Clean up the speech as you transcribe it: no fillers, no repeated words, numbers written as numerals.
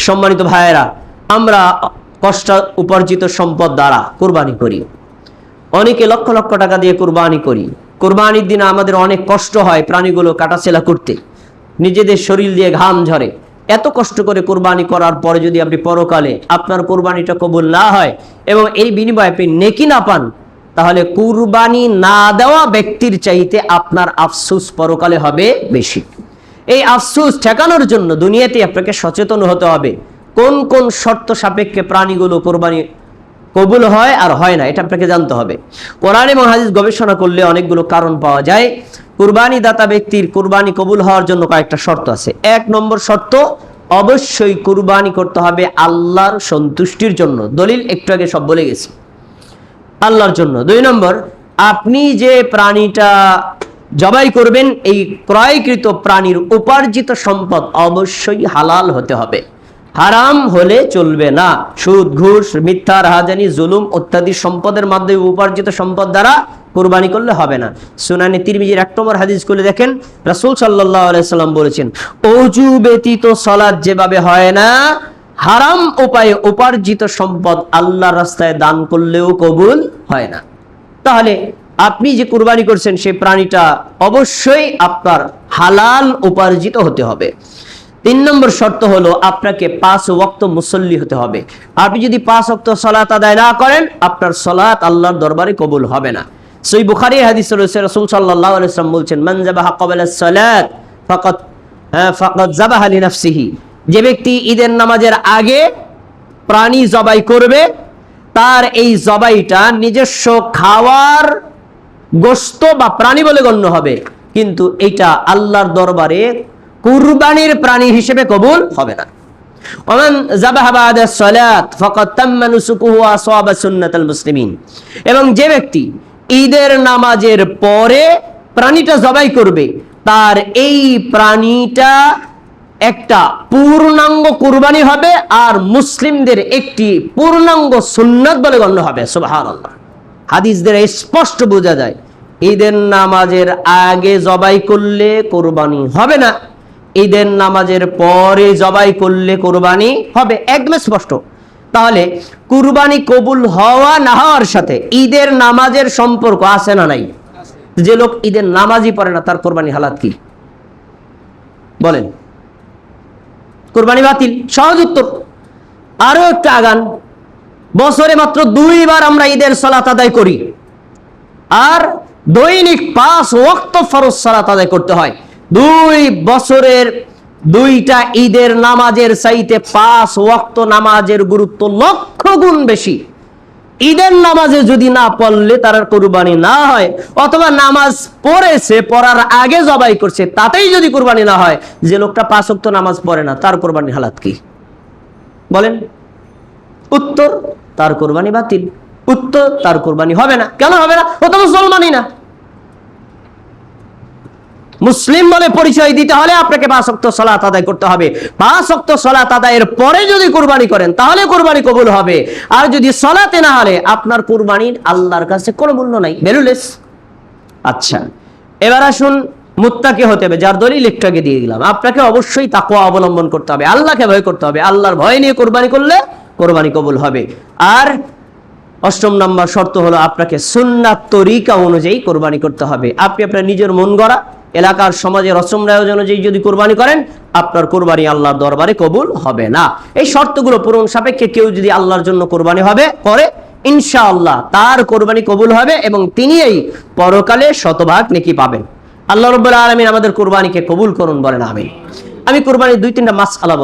সম্মানিত ভাইয়েরা, আমরা কষ্ট উপার্জিত সম্পদ দ্বারা কুরবানি করি। অনেকে লক্ষ লক্ষ টাকা দিয়ে কুরবানি করি। কুরবানির দিনে আমাদের অনেক কষ্ট হয় প্রাণীগুলো কাটাছেলা করতে, নিজেদের শরীর দিয়ে ঘাম ঝরে। এত কষ্ট করে কুরবানি করার পরে যদি আপনি পরকালে আপনার কুরবানিটা কবুল না হয় এবং এই বিনিময়ে আপনি নেকি না পান, তাহলে কুরবানি না দেওয়া ব্যক্তির চাইতে আপনার আফসোস পরকালে হবে বেশি। এই আফসোস ঠেকানোর জন্য দুনিয়াতে আপনাকে সচেতন হতে হবে কোন কোন শর্ত সাপেক্ষে প্রাণীগুলো কুরবানি কবুল হয় আর হয় না, এটা আপনাকে জানতে হবে। কোরআন এবং হাদিস গবেষণা করলে অনেকগুলো কারণ পাওয়া যায়। কুরবানি দাতা ব্যক্তির কুরবানি কবুল হওয়ার জন্য কয়েকটা শর্ত আছে। 1 নম্বর শর্ত, অবশ্যই কুরবানি করতে হবে আল্লাহর সন্তুষ্টির জন্য। দলিল একটু আগে সব বলে গেছি, আল্লাহর জন্য। 2 নম্বর, আপনি যে প্রাণীটা জবাই করবেন এই ক্রয়কৃত প্রাণীর উপার্জিত সম্পদ অবশ্যই হালাল হতে হবে, হারাম হলে চলবে না। সুদ, ঘুষ, মিথ্যা, রাহাজানি, জুলুম ইত্যাদি সম্পদের মাধ্যমে উপার্জিত সম্পদ দ্বারা কুরবানি করলে হবে না। সুনানে তিরমিজির 1 নম্বর হাদিস খুলে দেখেন, রাসূল সাল্লাল্লাহু আলাইহি সাল্লাম বলেছেন, ওযু ব্যতীত সালাত যেভাবে হয় না, হারাম উপায়ে উপার্জিত সম্পদ আল্লাহর রাস্তায় দান করলেও কবুল হয় না। তাহলে আপনি যে কুরবানি করছেন সেই প্রাণীটা অবশ্যই আপনার হালাল উপার্জিত হতে হবে। 3 নম্বর শর্ত হলো আপনাকে 5 ওয়াক্ত মুসল্লি হতে হবে। আপনি যদি 5 ওয়াক্ত সালাত আদায় না করেন, আপনার সালাত আল্লাহর দরবারে কবুল হবে না। সহিহ বুখারীর হাদিস রয়েছে, রাসূল সাল্লাল্লাহু আলাইহি ওয়াসাল্লাম বলেছেন, মান যাবাহা ক্বাবলা সালাত ফাকাদ যাবাহা লিনাফসিহি। যে ব্যক্তি ঈদের নামাজের আগে প্রাণী জবাই করবে, তার এই জবাইটা নিজস্ব খাওয়ার গোশত বা প্রাণী বলে গণ্য হবে, কিন্তু এটা আল্লাহর দরবারে কুরবানির প্রাণী হিসেবে কবুল হবে না। ওমান যাবাহা বা'দা সালাত ফাকাদ তাম্মা নুসুকুহু ওয়া আসাবা সুন্নাতাল মুসলিমিন। এবং যে ব্যক্তি ঈদের নামাজের পরে প্রাণীটা জবাই করবে, তার এই প্রাণীটা একটা পূর্ণাঙ্গ কুরবানি হবে আর মুসলিমদের একটি পূর্ণাঙ্গ সুন্নাত বলে গণ্য হবে। সুবহানাল্লাহ। হাদিস দ্বারা স্পষ্ট বোঝা যায় ঈদের নামাজের আগে জবাই করলে কুরবানি হবে না, ঈদের নামাজের পরে জবাই করলে কুরবানি হবে, একদম স্পষ্ট। তাহলে কুরবানি কবুল হওয়া না হওয়ার সাথে ঈদের নামাজের সম্পর্ক আছে না নাই? যে লোক ঈদের নামাজই পড়ে না, তার কুরবানি হালাত কি বলেন? কুরবানি বাতিল। সহজ উত্তর। আরো একটা আগান, বছরে মাত্র 2 বার আমরা ঈদের সালাত আদায় করি, আর দৈনিক 5 ওয়াক্ত ফরজ সালাত আদায় করতে হয়। 2 বছরের 2টা ঈদের নামাজের চাইতে 5 ওয়াক্ত নামাজের গুরুত্ব লক্ষ গুণ বেশি। ঈদের নামাজে যদি না পড়লে তার কুরবানি না হয়, অথবা নামাজ পড়েছে পড়ার আগে জবাই করছে তাতেই যদি কুরবানি না হয়, যে লোকটা 5 ওয়াক্ত নামাজ পড়ে না তার কুরবানি হালাত কি বলেন? উত্তর, তার কুরবানি বাতিল। উত্তর, তার কুরবানি হবে না। কেন হবে না? ও তো মুসলমানই না। মুসলিম বলে পরিচয় দিতে হলে আপনাকে 5 ওয়াক্ত সালাত আদায় করতে হবে। 5 ওয়াক্ত সালাত আদায়ের পরে যদি কুরবানি করেন তাহলে কুরবানি কবুল হবে, আর যদি সালাতে না হলে আপনার কুরবানির আল্লাহর কাছে কোনো মূল্য নাই, ভ্যালুলেস। আচ্ছা, এবার আসুন মুত্তাকি হতে হবে, যার দলিল একটু আগে দিয়ে দিলাম। আপনাকে অবশ্যই তাকওয়া অবলম্বন করতে হবে, আল্লাহকে ভয় করতে হবে। আল্লাহর ভয় নিয়ে কুরবানি করলে কুরবানি কবুল হবে। আর 8 নম্বর শর্ত হলো আপনাকে সুন্নাত তরিকা অনুযায়ী কুরবানি করতে হবে। আপনি আপনার নিজের মন গড়া এলাকার সমাজের রসম রেওয়াজ অনুযায়ী যদি কুরবানি করেন, আপনার কুরবানি আল্লাহর দরবারে কবুল হবে না। এই শর্তগুলো পূরণ সাপেক্ষে কেউ যদি আল্লাহর জন্য কুরবানি করে, ইনশাআল্লাহ তার কুরবানি কবুল হবে এবং তিনি এই পরকালে শতভাগ নেকি পাবেন। আল্লাহ রাব্বুল আলামিন আমাদের কুরবানিকে কবুল করুন, বলেন আমিন। আমি কুরবানির 2-3টা মাসআলা